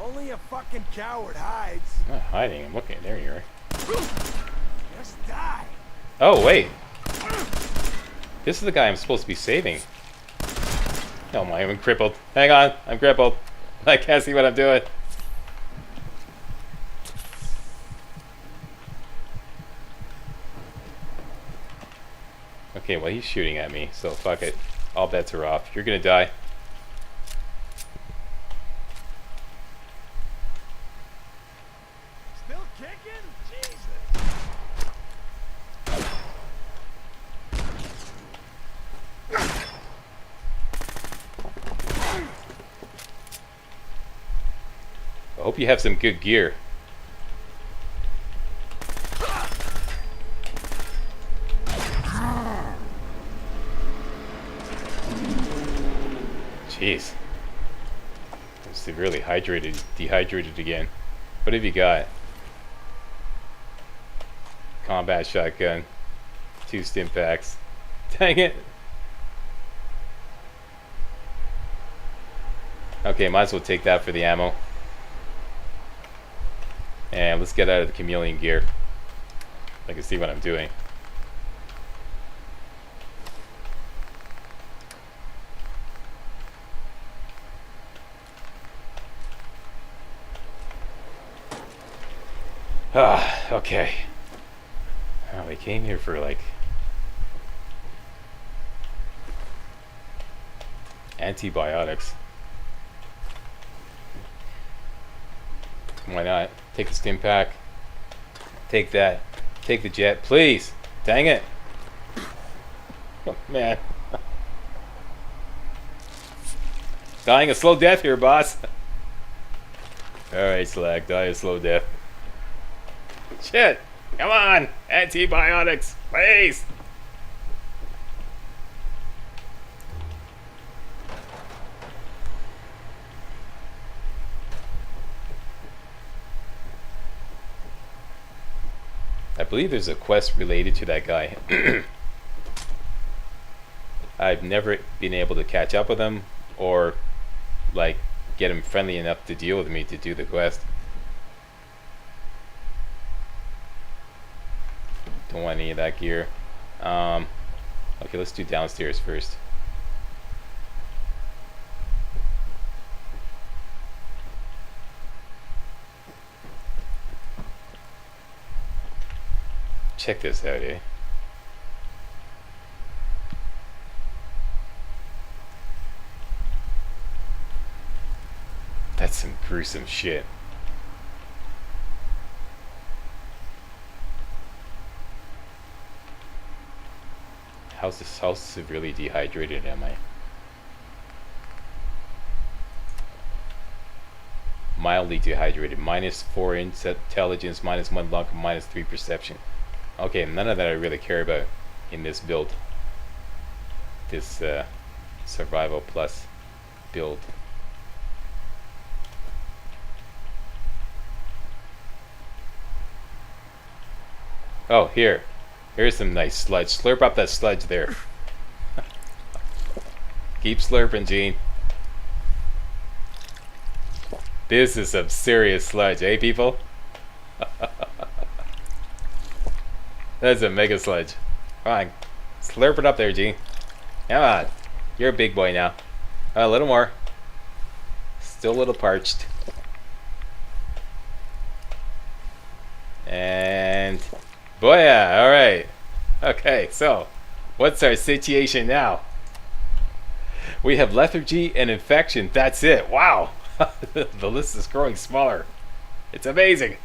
Only a fucking coward hides. I'm not hiding. I'm looking. There you are. Just die. Oh, wait. This is the guy I'm supposed to be saving. Oh my, I'm crippled. Hang on. I'm crippled. I can't see what I'm doing. Okay, well, he's shooting at me, so fuck it. All bets are off. You're gonna die. Still kicking? Jesus. I hope you have some good gear. Jeez. I'm severely dehydrated again. What have you got? Combat shotgun. 2 stim packs. Dang it. Okay, might as well take that for the ammo. And let's get out of the chameleon gear. I can see what I'm doing. Ah, okay. Oh, we came here for like antibiotics. Why not? Take the stim pack. Take that. Take the jet, please. Dang it. Oh, man. Dying a slow death here, boss. Alright, Slack. Die a slow death. Shit! Come on! Antibiotics! Please! I believe there's a quest related to that guy. I've never been able to catch up with him or like get him friendly enough to deal with me to do the quest. Don't want any of that gear. Okay, let's do downstairs first. Check this out, eh? That's some gruesome shit. How severely dehydrated am I? Mildly dehydrated. -4 intelligence, -1 luck, -3 perception. Okay, none of that I really care about in this build. This survival plus build. Oh, here's some nice sludge. Slurp up that sludge there. Keep slurping, Gene. This is some serious sludge, eh, people? That's a mega sludge. Come on. Slurp it up there, Gene. Come on. You're a big boy now. A little more. Still a little parched. And booyah! Alright. Okay, so what's our situation now? We have lethargy and infection. That's it. Wow. The list is growing smaller. It's amazing.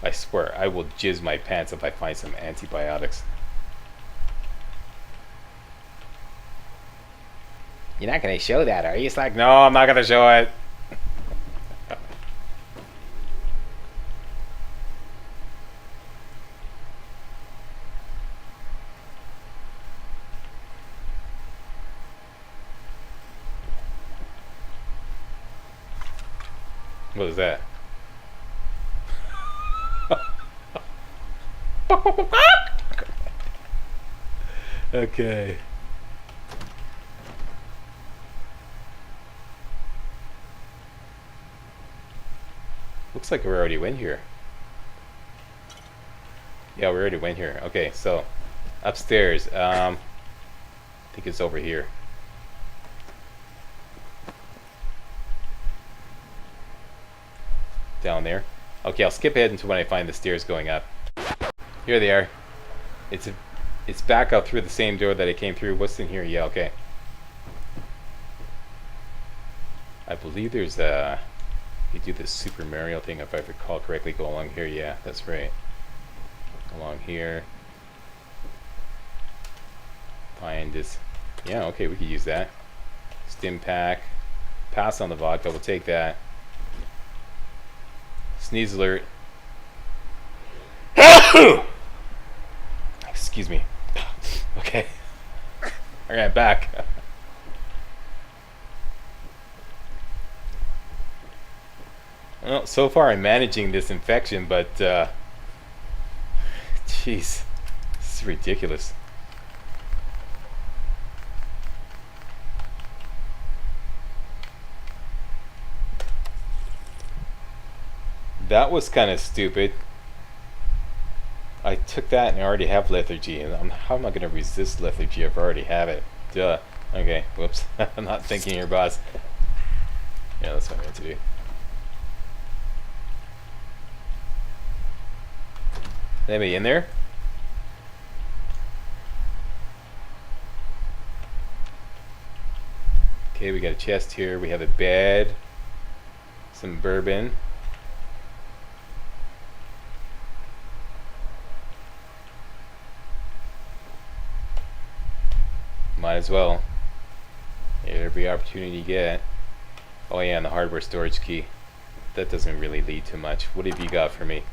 I swear, I will jizz my pants if I find some antibiotics. You're not going to show that, are you? It's like, no, I'm not going to show it. What is that? Okay. Looks like we already went here. Yeah, we already went here. Okay, so upstairs. I think it's over here. Down there. Okay, I'll skip ahead until when I find the stairs going up. Here they are. It's back out through the same door that I came through. What's in here? Yeah, okay. I believe there's a... You do this Super Mario thing, if I recall correctly. Go along here. Yeah, that's right. Along here. Find this. Yeah, okay, we could use that. Stim pack. Pass on the vodka. We'll take that. Sneeze alert. Excuse me. Okay. Alright, I'm back. Well, so far I'm managing this infection, but jeez, this is ridiculous. That was kind of stupid. I took that and I already have lethargy, and how am I going to resist lethargy if I already have it? Duh. Okay, whoops. I'm not thinking here, boss. Yeah, that's what I meant to do. Anybody in there? Okay, we got a chest here. We have a bed. Some bourbon. Might as well. Every opportunity you get. Oh yeah, and the hardware storage key. That doesn't really lead to much. What have you got for me?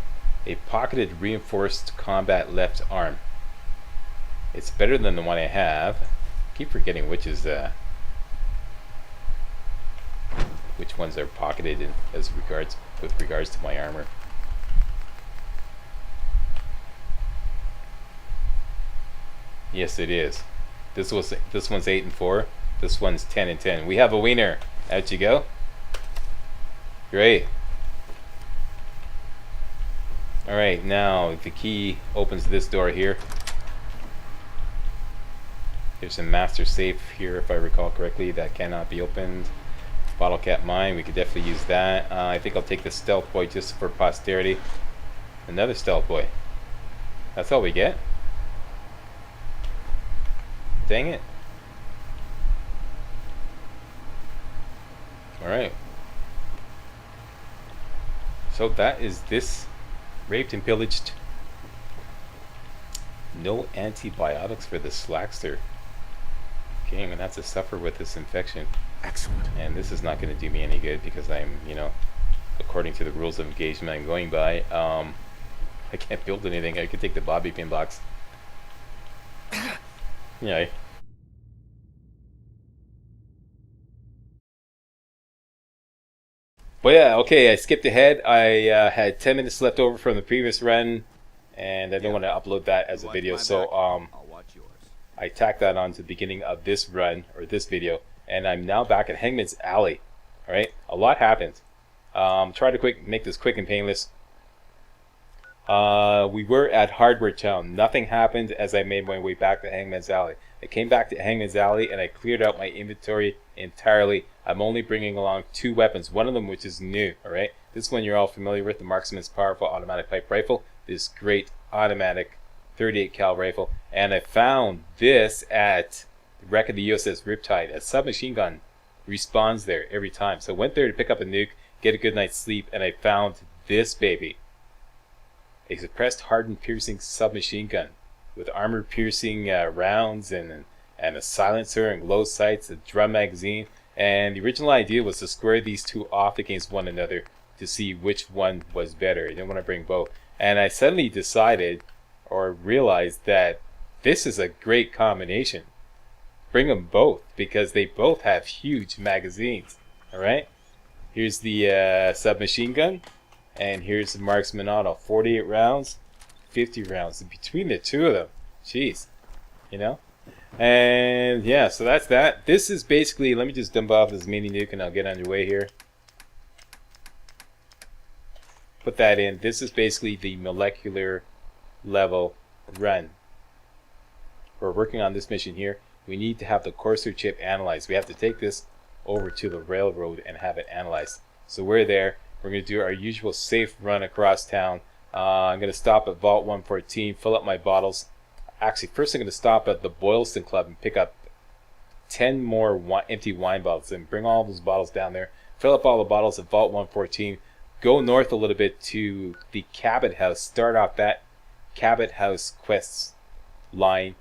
A pocketed reinforced combat left arm. It's better than the one I have. I keep forgetting which is which ones are pocketed with regards to my armor. Yes, it is. This one's 8 and 4. This one's 10 and 10. We have a wiener. Out you go. Great. Alright, now the key opens this door here. There's a master safe here, if I recall correctly, that cannot be opened. Bottle cap mine, we could definitely use that. I think I'll take the stealth boy just for posterity. Another stealth boy. That's all we get? Dang it. Alright. So that is this. Raped and pillaged. No antibiotics for the Slackster. Okay, I'm gonna have to suffer with this infection. Excellent. And this is not gonna do me any good because I'm, you know, according to the rules of engagement I'm going by, I can't build anything. I could take the bobby pin box. Yeah. But yeah, okay, I skipped ahead. I had 10 minutes left over from the previous run, and I don't want to upload that as a video, so I'll watch yours. I tacked that on to the beginning of this run, or this video, and I'm now back at Hangman's Alley. Alright, a lot happened. Try to make this quick and painless. We were at Hardware Town. Nothing happened as I made my way back to Hangman's Alley. I came back to Hangman's Alley and I cleared out my inventory entirely. I'm only bringing along 2 weapons, one of them which is new. Alright, this one you're all familiar with, the Marksman's Powerful Automatic Pipe Rifle. This great automatic 38 cal rifle. And I found this at the wreck of the USS Riptide. A submachine gun respawns there every time. So I went there to pick up a nuke, get a good night's sleep, and I found this baby. A suppressed hardened piercing submachine gun with armor piercing rounds and a silencer and glow sights, a drum magazine. And the original idea was to square these two off against one another to see which one was better. I didn't want to bring both. And I suddenly decided or realized that this is a great combination. Bring them both because they both have huge magazines. Alright? Here's the submachine gun. And here's the Marksman Auto. 48 rounds, 50 rounds. Between the two of them. Jeez. You know? And yeah, so that's that. This is basically, let me just dump off this mini nuke and I'll get underway here. put that in. This is basically the molecular level run. We're working on this mission here. We need to have the courser chip analyzed. We have to take this over to the railroad and have it analyzed. So we're there. We're going to do our usual safe run across town. I'm going to stop at Vault 114, fill up my bottles. Actually, first I'm going to stop at the Boylston Club and pick up 10 more empty wine bottles and bring all those bottles down there. Fill up all the bottles at Vault 114. Go north a little bit to the Cabot House. Start off that Cabot House quests line,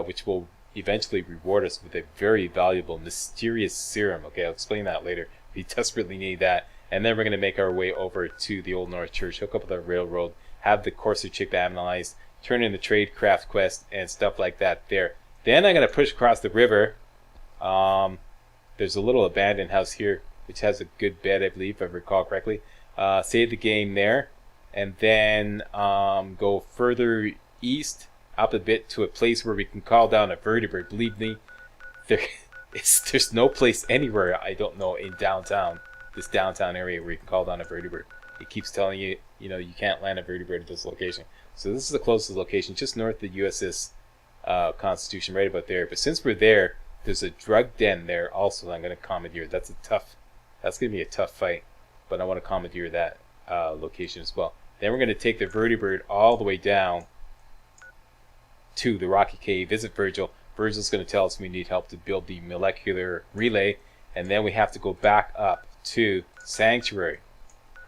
which will eventually reward us with a very valuable Mysterious Serum. Okay, I'll explain that later. We desperately need that. And then we're going to make our way over to the Old North Church, hook up with the railroad, have the courser chip analyzed, turn in the tradecraft quest and stuff like that there. Then I'm going to push across the river. There's a little abandoned house here, which has a good bed, I believe, if I recall correctly. Save the game there. And then go further east, up a bit to a place where we can call down a vertebrate. Believe me, there's no place anywhere, I don't know, in downtown. This downtown area where you can call down a vertebrate. It keeps telling you, you can't land a vertebrate at this location. So this is the closest location, just north of the USS Constitution, right about there. But since we're there, there's a drug den there also I'm going to commandeer. That's going to be a tough fight, but I want to commandeer that location as well. Then we're going to take the vertebrate all the way down to the Rocky Cave, visit Virgil. Virgil's going to tell us we need help to build the molecular relay, and then we have to go back up to Sanctuary,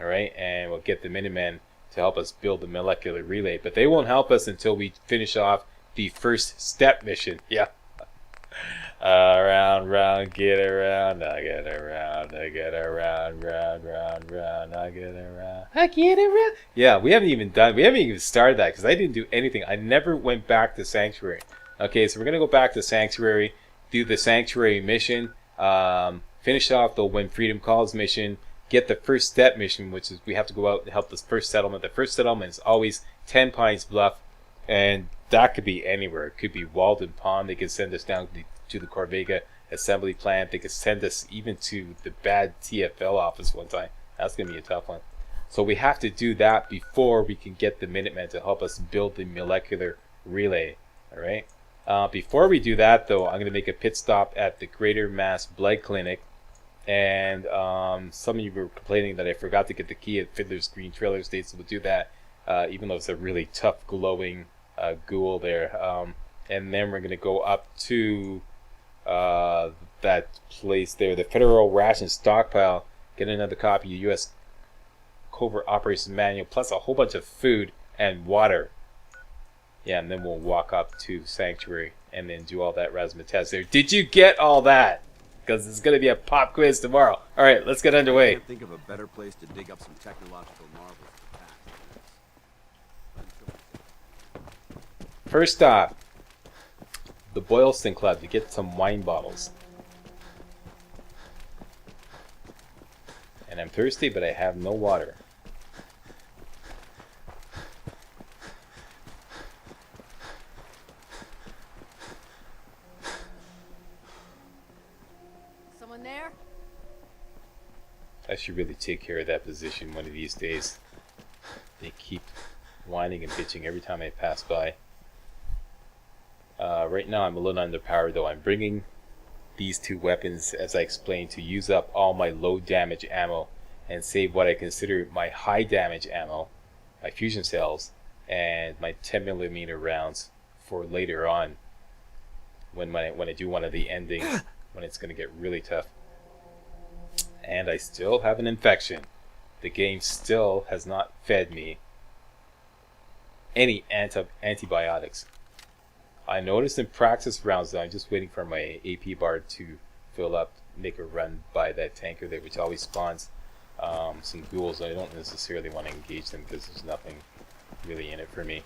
all right, and we'll get the Minutemen to help us build the molecular relay, but they won't help us until we finish off the first step mission. Yeah. Round, round, get around, I get around, I get around, round, round, round, I get around, I get around. Yeah, we haven't even started that because I didn't do anything. I never went back to Sanctuary. Okay, so we're gonna go back to Sanctuary, do the Sanctuary mission, finish off the When Freedom Calls mission, get the first step mission, which is we have to go out and help this first settlement. The first settlement is always 10 Pines Bluff, and that could be anywhere. It could be Walden Pond. They could send us down to the Corvega assembly plant. They could send us even to the bad TFL office one time. That's going to be a tough one. So we have to do that before we can get the Minutemen to help us build the molecular relay. All right. Before we do that, though, I'm going to make a pit stop at the Greater Mass Blood Clinic. And some of you were complaining that I forgot to get the key at Fiddler's Green Trailer Estate, so we'll do that, even though it's a really tough, glowing ghoul there. And then we're going to go up to that place there, the Federal Ration Stockpile, get another copy of the U.S. Covert Operations Manual, plus a whole bunch of food and water. Yeah, and then we'll walk up to Sanctuary and then do all that razzmatazz there. Did you get all that? Because it's going to be a pop quiz tomorrow. All right, let's get underway. I can't think of a better place to dig up some technological marvels of the past. First stop, the Boylston Club to get some wine bottles. And I'm thirsty, but I have no water. Someone there? I should really take care of that position one of these days. They keep whining and bitching every time I pass by. Right now I'm a little underpowered, though. I'm bringing these two weapons, as I explained, to use up all my low damage ammo and save what I consider my high damage ammo, my fusion cells, and my 10mm rounds for later on when I do one of the endings, when it's going to get really tough. And I still have an infection. The game still has not fed me any antibiotics. I noticed in practice rounds that I'm just waiting for my AP bar to fill up, make a run by that tanker there, which always spawns some ghouls. I don't necessarily want to engage them because there's nothing really in it for me.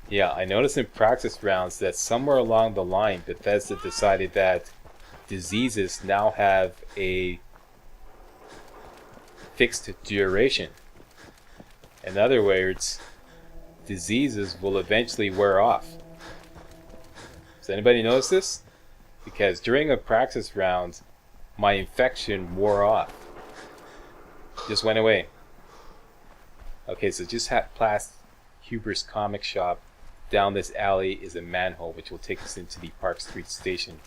Yeah, I noticed in practice rounds that somewhere along the line, Bethesda decided that diseases now have a fixed duration. In other words, diseases will eventually wear off. Does anybody notice this? Because during a practice round, my infection wore off. Just went away. Okay, so just past Huber's comic shop, down this alley is a manhole which will take us into the Park Street station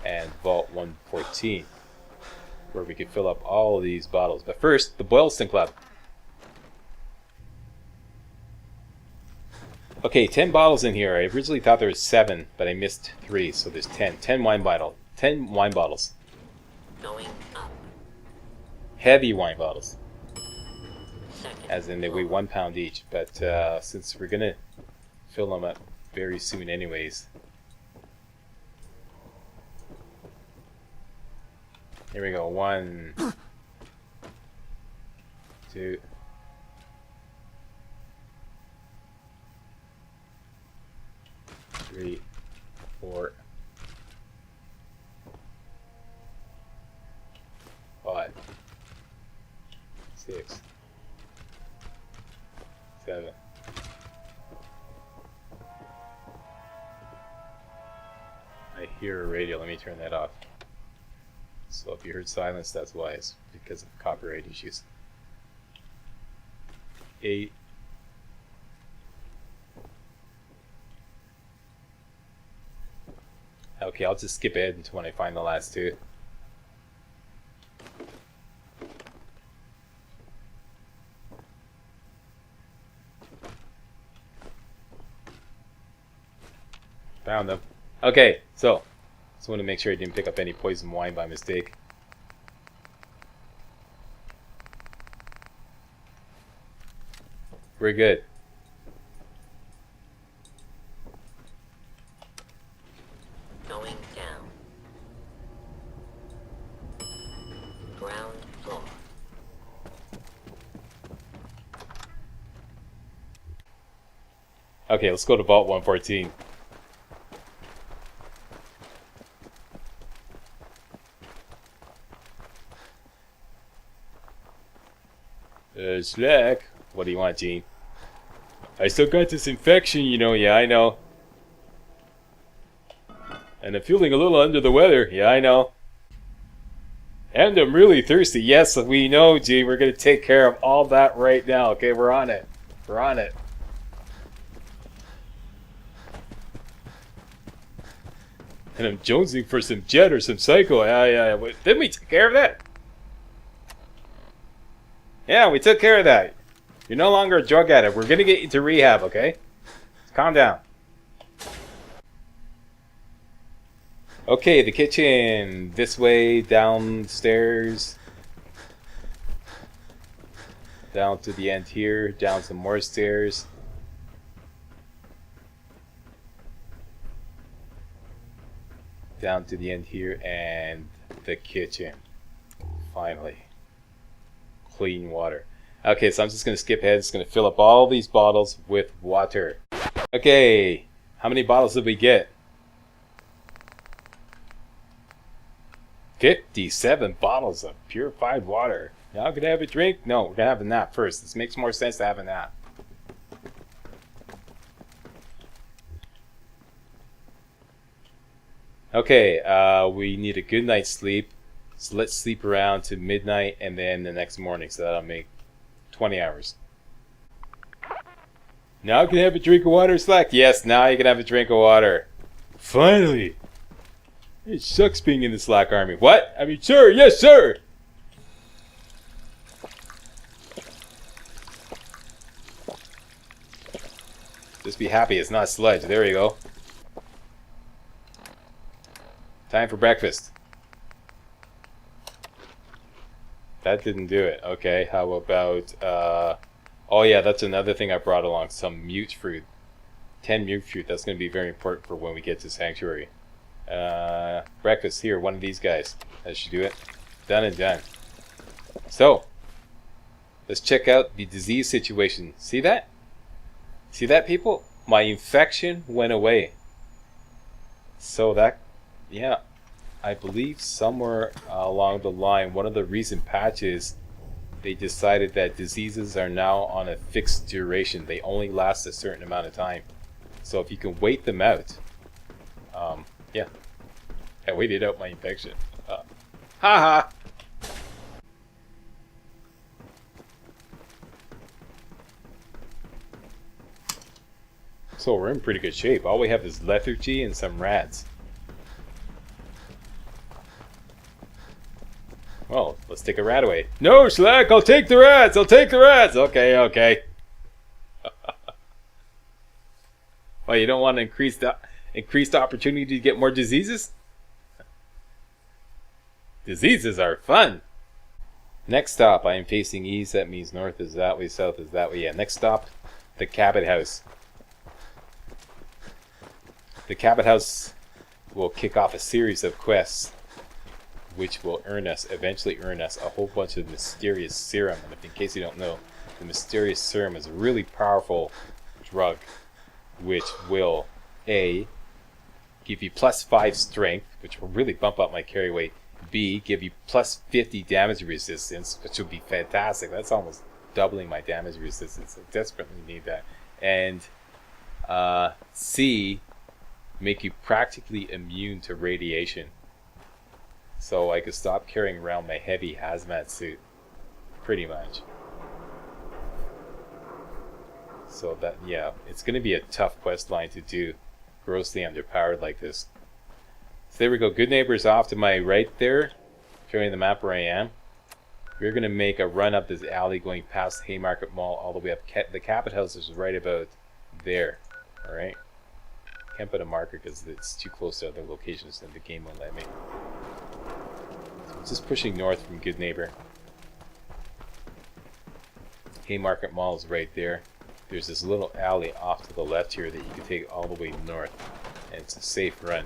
and Vault 114, where we can fill up all of these bottles. But first, the Boylston Club. Okay, 10 bottles in here. I originally thought there was 7, but I missed 3, so there's 10. 10 wine bottles. Going up. Heavy wine bottles. Second As in they weigh 1 pound each. But since we're gonna fill them up very soon anyways. Here we go. 1, 2, 3, 4, 5, 6, 7. I hear a radio. Let me turn that off. So if you heard silence, that's why. It's because of copyright issues. 8. Okay, I'll just skip ahead until when I find the last 2. Found them. Okay, so just want to make sure I didn't pick up any poison wine by mistake. We're good. Going down. Ground floor. Okay, let's go to Vault 114. Slack. What do you want, Gene? I still got this infection, you know. Yeah, I know. And I'm feeling a little under the weather. Yeah, I know. And I'm really thirsty. Yes, we know, Gene. We're going to take care of all that right now. Okay, we're on it. We're on it. And I'm jonesing for some jet or some psycho. Yeah. Didn't we take care of that? Yeah, we took care of that. You're no longer a drug addict. We're going to get you to rehab, okay? Calm down. Okay, the kitchen. This way, downstairs. Down to the end here. Down some more stairs. Down to the end here. And the kitchen. Finally. Clean water. Okay, so I'm just going to skip ahead. It's going to fill up all these bottles with water. Okay, how many bottles did we get? 57 bottles of purified water. Now can I have a drink? No, we're going to have a nap first. This makes more sense to have a nap. Okay, we need a good night's sleep. So let's sleep around to midnight and then the next morning. So that'll make 20 hours. Now can I have a drink of water, Slack? Yes, now you can have a drink of water. Finally. It sucks being in the Slack army. What? I mean, sir, yes, sir. Just be happy it's not sludge. There you go. Time for breakfast. That didn't do it. Okay, how about, oh yeah, that's another thing I brought along, some mute fruit. 10 mute fruit, that's going to be very important for when we get to Sanctuary. Breakfast, here, one of these guys. That should do it. Done and done. So, let's check out the disease situation. See that? See that, people? My infection went away. So that, yeah. I believe somewhere along the line, one of the recent patches, they decided that diseases are now on a fixed duration. They only last a certain amount of time. So if you can wait them out, yeah. I waited out my infection. Haha! So we're in pretty good shape. All we have is lethargy and some rats. Well, let's take a rat away. No, Slack, I'll take the rats. I'll take the rats. Okay, okay. Well, you don't want to increased opportunity to get more diseases? Diseases are fun. Next stop, I am facing east. That means north is that way, south is that way. Yeah, next stop, the Cabot House. The Cabot House will kick off a series of quests which will eventually earn us a whole bunch of Mysterious Serum. And if in case you don't know, the Mysterious Serum is a really powerful drug which will A, give you +5 strength, which will really bump up my carry weight. B, give you +50 damage resistance, which would be fantastic. That's almost doubling my damage resistance. I desperately need that. And C, make you practically immune to radiation. So I could stop carrying around my heavy hazmat suit, pretty much. So that, yeah, it's going to be a tough quest line to do, grossly underpowered like this. So there we go. Good Neighbor's off to my right there, showing the map where I am. We're going to make a run up this alley going past Haymarket Mall all the way up. The Cabot House is right about there. Alright. Can't put a marker because it's too close to other locations and the game won't let me. So I'm just pushing north from Good Neighbor. Haymarket Mall is right there. There's this little alley off to the left here that you can take all the way north. And it's a safe run.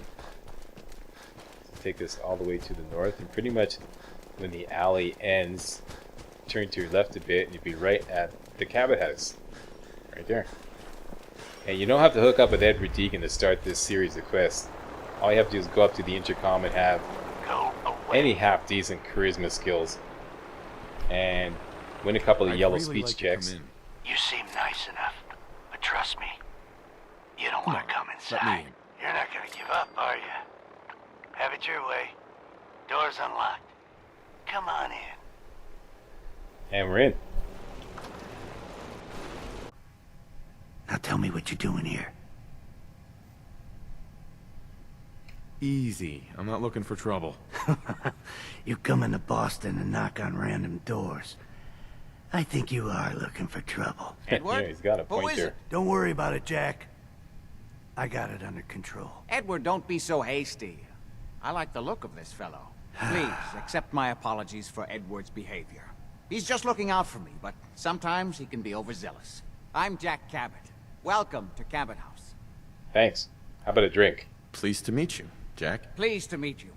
Take this all the way to the north, and pretty much when the alley ends, turn to your left a bit and you'll be right at the Cabot House right there. And you don't have to hook up with Edward Deacon to start this series of quests. All you have to do is go up to the intercom and have any half decent charisma skills and win a couple of yellow speech checks. You seem nice enough, but trust me, you don't want to come inside. You're not gonna give up, are you? Have it your way. Door's unlocked. Come on in. And we're in. Now tell me what you're doing here. Easy. I'm not looking for trouble. You come into Boston and knock on random doors. I think you are looking for trouble. Yeah, he's got a point there. Don't worry about it, Jack. I got it under control. Edward, don't be so hasty. I like the look of this fellow. Please, accept my apologies for Edward's behavior. He's just looking out for me, but sometimes he can be overzealous. I'm Jack Cabot. Welcome to Cabot House. Thanks. How about a drink? Pleased to meet you, Jack. Pleased to meet you.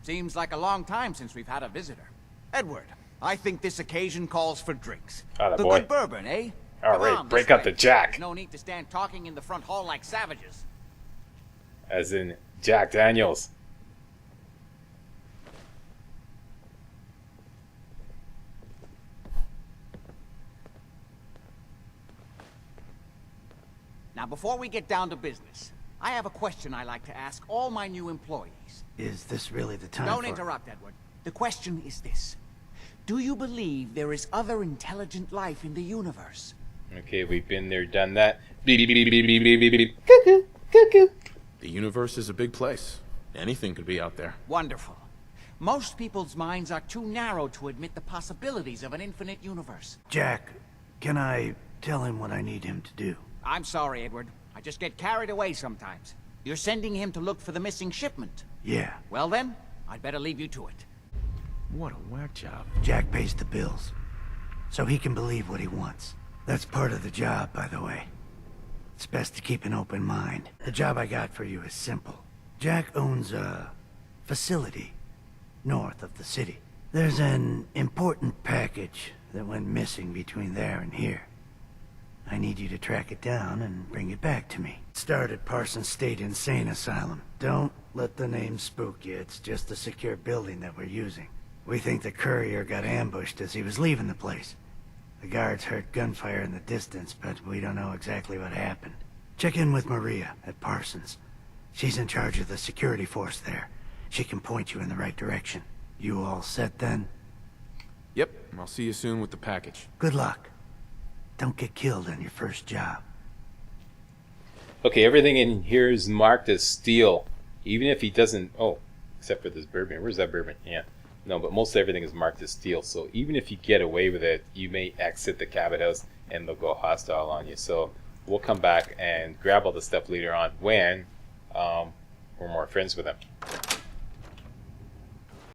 Seems like a long time since we've had a visitor. Edward, I think this occasion calls for drinks. Atta The boy. good bourbon, eh? All Come right, on, break this up way. the Jack. There's no need to stand talking in the front hall like savages. As in Jack Daniels. Now, before we get down to business, I have a question I like to ask all my new employees. Is this really the time Don't for... interrupt, Edward. The question is this. Do you believe there is other intelligent life in the universe? Okay, we've been there, done that. Beep, beep, beep, beep, beep, beep, beep, beep. Cuckoo, cuckoo. The universe is a big place. Anything could be out there. Wonderful. Most people's minds are too narrow to admit the possibilities of an infinite universe. Jack, can I tell him what I need him to do? I'm sorry, Edward. I just get carried away sometimes. You're sending him to look for the missing shipment. Yeah. Well then, I'd better leave you to it. What a whack job. Jack pays the bills, so he can believe what he wants. That's part of the job, by the way. It's best to keep an open mind. The job I got for you is simple. Jack owns a facility north of the city. There's an important package that went missing between there and here. I need you to track it down and bring it back to me. It started at Parsons State Insane Asylum. Don't let the name spook you. It's just a secure building that we're using. We think the courier got ambushed as he was leaving the place. The guards heard gunfire in the distance, but we don't know exactly what happened. Check in with Maria at Parsons. She's in charge of the security force there. She can point you in the right direction. You all set then? Yep, I'll see you soon with the package. Good luck. Don't get killed on your first job. Okay, everything in here is marked as steal. Even if he doesn't... Oh, except for this bourbon. Where's that bourbon? Yeah. No, but most everything is marked as steal. So even if you get away with it, you may exit the Cabot House and they'll go hostile on you. So we'll come back and grab all the stuff later on when we're more friends with them.